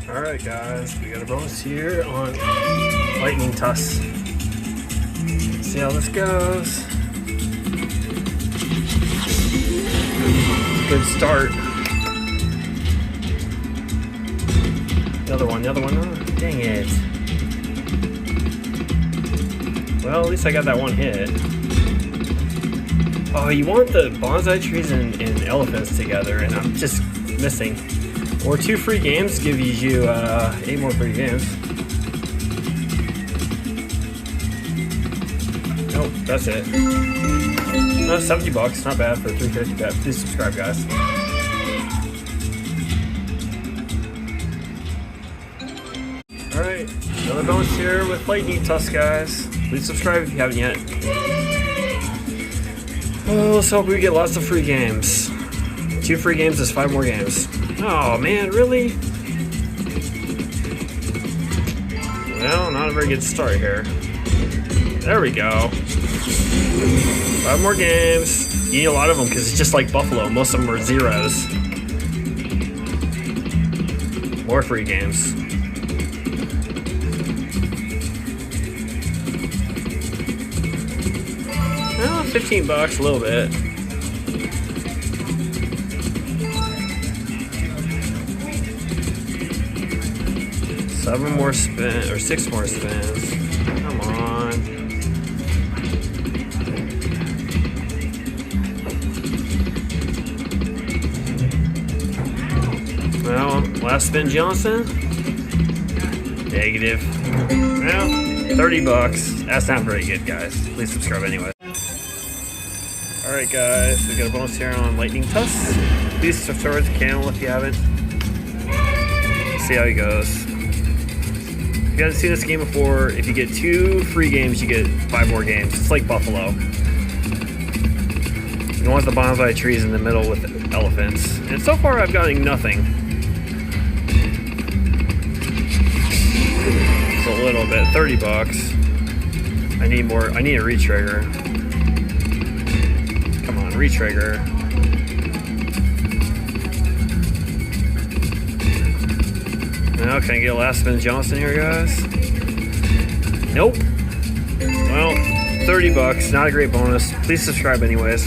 Alright guys, we got a bonus here on Lightning Tusks. See how this goes. Good start. The other one. Oh, dang it. Well, at least I got that one hit. Oh, you want the bonsai trees and elephants together, and I'm just missing. Or 2 free games give you 8 more free games. Nope, that's it. No, $70, not bad for 350 bet. Please subscribe, guys. Alright, another bonus here with Lightning Tusks, guys. Please subscribe if you haven't yet. Oh, let's hope we get lots of free games. 2 free games is 5 more games. Oh man, really? Well, not a very good start here. There we go. 5 more games. You need a lot of them because it's just like Buffalo. Most of them are zeros. More free games. Well, $15, a little bit. Seven more spins, or 6 more spins. Come on. Well, last spin, Johnson. Negative. Well, $30. That's not very good, guys. Please subscribe anyway. Alright, guys, we got a bonus here on Lightning Tusks. Please subscribe to the channel if you haven't. See how he goes. If you haven't seen this game before, if you get 2 free games, you get 5 more games. It's like Buffalo. You want the bonsai trees in the middle with elephants. And so far, I've gotten nothing. It's a little bit, $30. I need more. I need a retrigger. Come on, retrigger. Now, can I get a last spin Johnson here, guys? Nope. Well, $30. Not a great bonus. Please subscribe anyways.